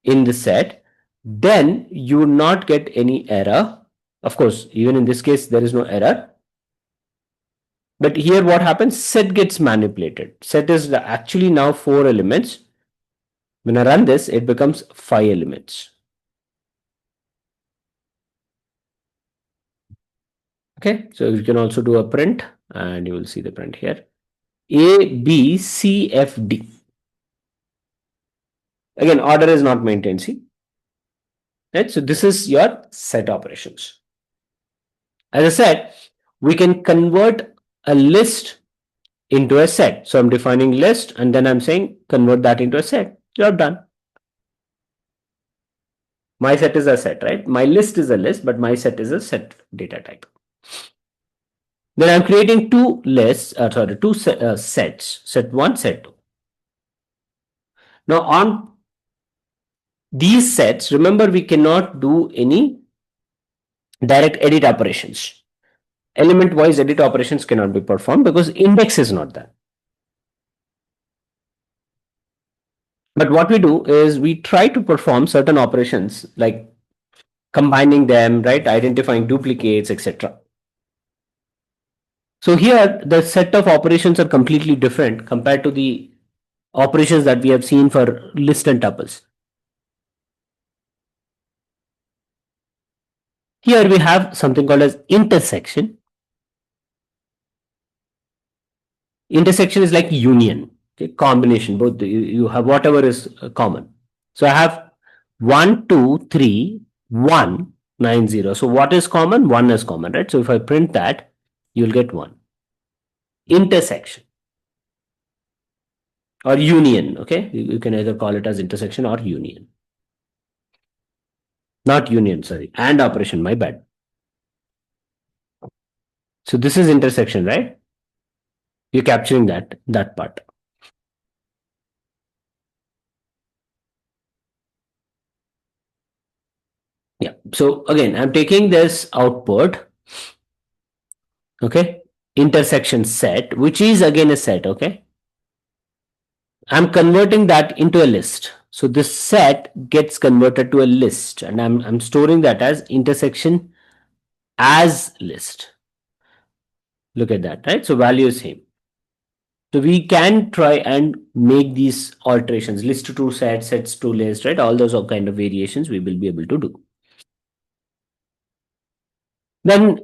Speaker 2: in the set, then you will not get any error. Of course, even in this case, there is no error. But here what happens? Set gets manipulated. Set is actually now 4 elements. When I run this, it becomes 5 elements. Okay, so you can also do a print and you will see the print here. A, B, C, F, D. Again, order is not maintained. See, right? So this is your set operations. As I said, we can convert a list into a set. So I'm defining list and then I'm saying convert that into a set. Job done. My set is a set, right? My list is a list, but my set is a set data type. Then I'm creating two lists, two sets, set one, set two. Now on these sets, remember we cannot do any direct edit operations. Element wise edit operations cannot be performed because index is not there. But what we do is we try to perform certain operations like combining them, right? Identifying duplicates, etc. So here the set of operations are completely different compared to the operations that we have seen for list and tuples. Here we have something called as intersection. Intersection is like union, okay? Combination, both you have whatever is common. So I have 1, 2, 3, 1, 9, 0. So what is common? 1 is common, right? So if I print that, you'll get 1. Intersection or union, okay? You can either call it as intersection or union. Not union, sorry. And operation, my bad. So this is intersection, right? You're capturing that part. Yeah. So again, I'm taking this output, okay, intersection set, which is again a set, okay. I'm converting that into a list. So this set gets converted to a list and I'm storing that as intersection as list. Look at that, right? So value is same. So we can try and make these alterations, list to set, sets to list, right? All those kind of variations we will be able to do. Then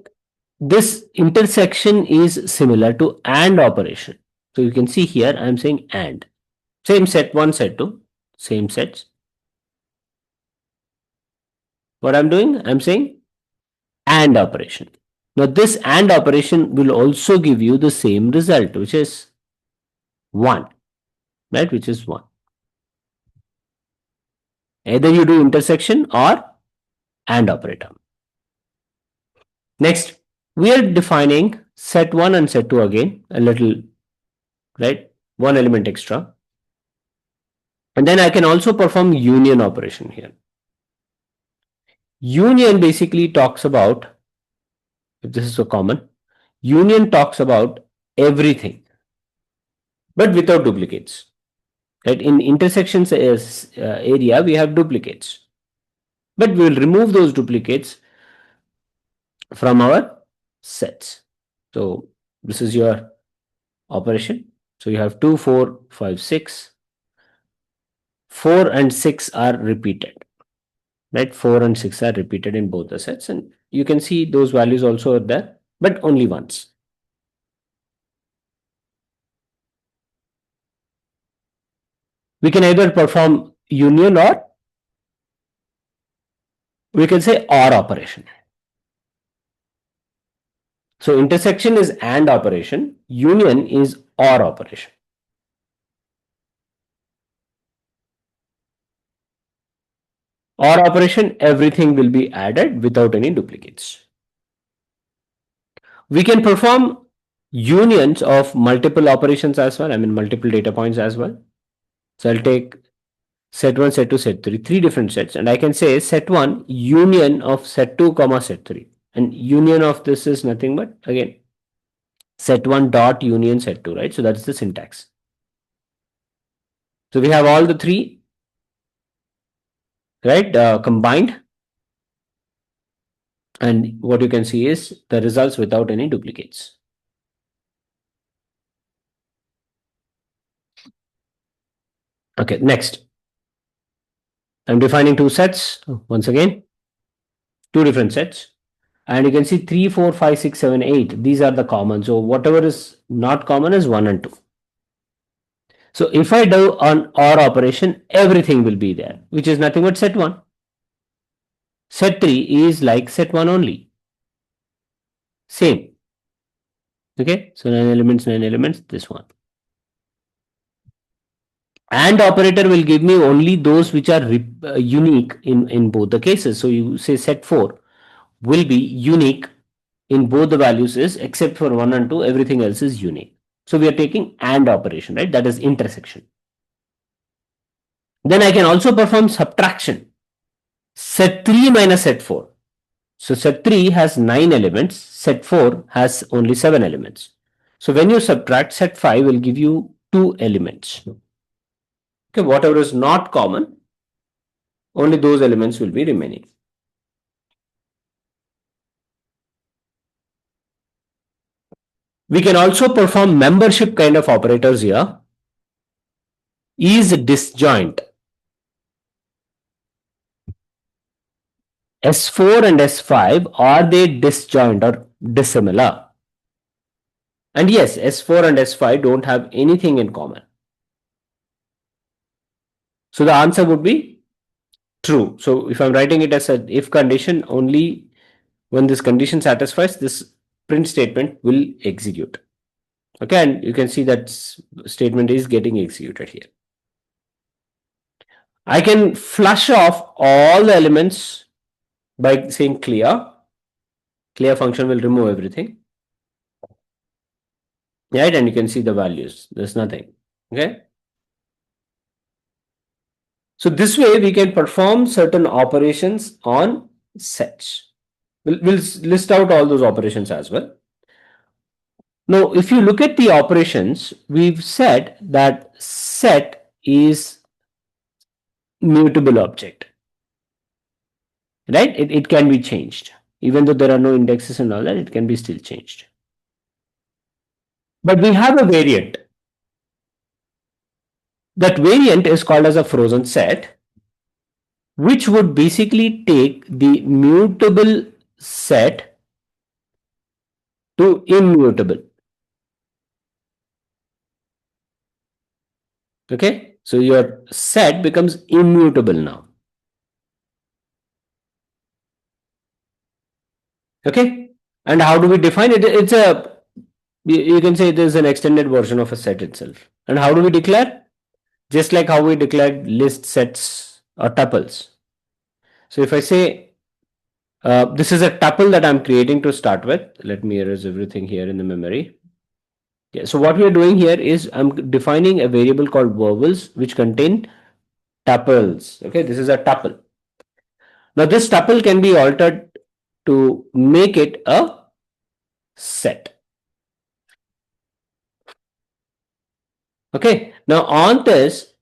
Speaker 2: this intersection is similar to AND operation. So you can see here I'm saying AND. Same set 1, set 2, same sets. What I'm doing? I'm saying AND operation. Now this AND operation will also give you the same result, which is 1, right? Which is 1. Either you do intersection or AND operator. Next, we are defining set 1 and set 2 again, a little, right? One element extra. And then I can also perform union operation here. Union basically talks about, if this is so common, union talks about everything, but without duplicates. Right? In intersections area, we have duplicates, but we will remove those duplicates from our sets. So this is your operation. So you have 2, 4, 5, 6. 4 and 6 are repeated, right? 4 and 6 are repeated in both the sets, and you can see those values also are there, but only once. We can either perform union or we can say OR operation. So intersection is AND operation, union is OR operation. OR operation, everything will be added without any duplicates. We can perform unions of multiple operations as well, I mean multiple data points as well. So I'll take set 1, set 2, set 3, three different sets, and I can say set 1 union of set 2 comma set 3, and union of this is nothing but again set 1 dot union set 2, right? So that's the syntax. So we have all the three, right, combined, and what you can see is the results without any duplicates. Okay, next I'm defining two sets once again, two different sets, and you can see 3, 4, 5, 6, 7, 8. These are the common. So whatever is not common is 1 and 2. So if I do an OR operation, everything will be there, which is nothing but set 1. Set 3 is like set 1 only. Same. Okay, so 9 elements, this one. AND operator will give me only those which are unique in both the cases. So you say set 4 will be unique in both the values is except for 1 and 2, everything else is unique. So we are taking AND operation, right? That is intersection. Then I can also perform subtraction. Set 3 minus set 4. So set 3 has 9 elements, set 4 has only 7 elements. So when you subtract, set 5 will give you 2 elements. Okay, whatever is not common, only those elements will be remaining. We can also perform membership kind of operators here. Is disjoint. S4 and S5, are they disjoint or dissimilar? And yes, S4 and S5 don't have anything in common. So the answer would be true. So if I'm writing it as an if condition, only when this condition satisfies, this print statement will execute. Okay, and you can see that statement is getting executed here. I can flush off all the elements by saying clear. Clear function will remove everything. Right, and you can see the values. There's nothing. Okay. So this way we can perform certain operations on sets. We'll list out all those operations as well. Now, if you look at the operations, we've said that set is mutable object, right? It can be changed. Even though there are no indexes and all that, it can be still changed. But we have a variant. That variant is called as a frozen set, which would basically take the mutable set to immutable. Okay, So your set becomes immutable now. Okay. And how do we define it? It's a, you can say it is an extended version of a set itself. And how do we declare? Just like how we declared list sets or tuples. So if I say this is a tuple that I'm creating to start with, let me erase everything here in the memory. Yeah, so what we are doing here is I'm defining a variable called vowels which contain tuples. Okay, this is a tuple. Now this tuple can be altered to make it a set. Okay, now on this,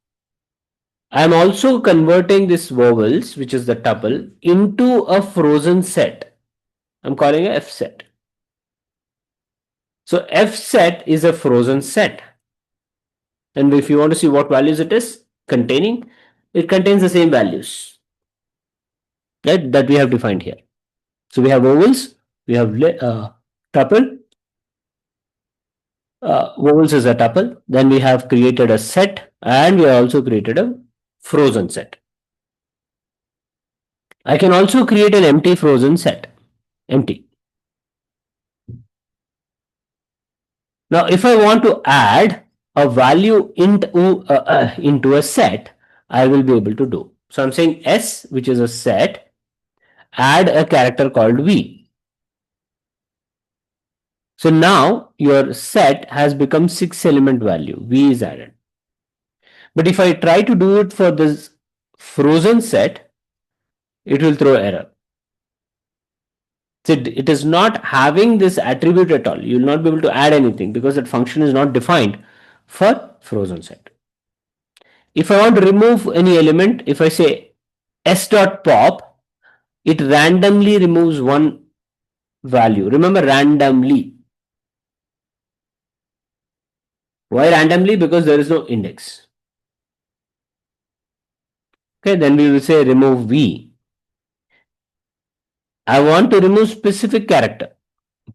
Speaker 2: I'm also converting this vowels, which is the tuple, into a frozen set. I'm calling it F set. So F set is a frozen set. And if you want to see what values it is containing, it contains the same values, right, that we have defined here. So we have vowels, we have tuple, vowels is a tuple, then we have created a set, and we have also created a frozen set. I can also create an empty frozen set, empty. Now, if I want to add a value into a set, I will be able to do. So I'm saying S, which is a set, add a character called V. So now your set has become 6 element value. V is added. But if I try to do it for this frozen set, it will throw error. So it is not having this attribute at all. You will not be able to add anything because that function is not defined for frozen set. If I want to remove any element, if I say s dot pop, it randomly removes one value. Remember, randomly. Why randomly? Because there is no index. Okay, then we will say remove v. I want to remove specific character.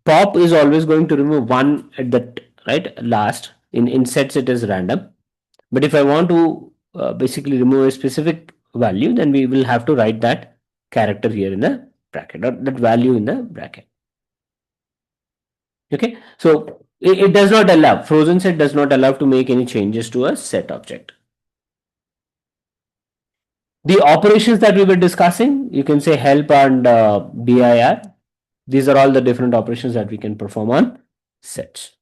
Speaker 2: Pop is always going to remove one at the right last. In sets it is random. But if I want to basically remove a specific value, then we will have to write that character here in the bracket, or that value in the bracket. Okay, so it does not allow, frozen set does not allow to make any changes to a set object. The operations that we were discussing, you can say help and dir. These are all the different operations that we can perform on sets.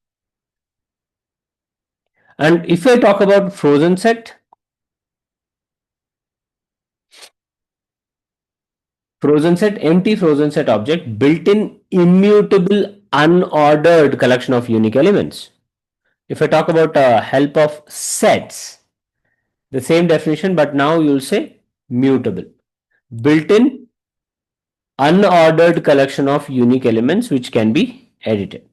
Speaker 2: And if I talk about frozen set, empty frozen set object built in immutable unordered collection of unique elements. If I talk about help of sets, the same definition, but now you'll say mutable. Built in unordered collection of unique elements which can be edited.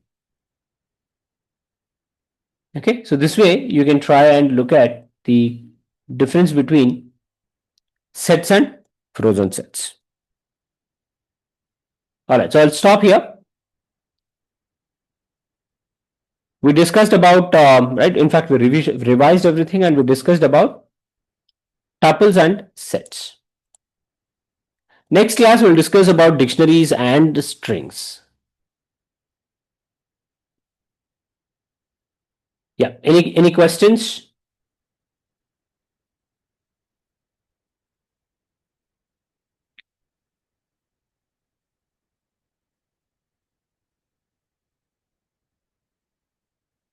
Speaker 2: Okay, so this way you can try and look at the difference between sets and frozen sets. All right, so I'll stop here. We discussed about, right, in fact, we revised everything and we discussed about tuples and sets. Next class, we'll discuss about dictionaries and strings. Yeah, any questions?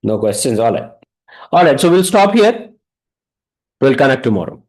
Speaker 2: No questions. All right. All right. So we'll stop here. We'll connect tomorrow.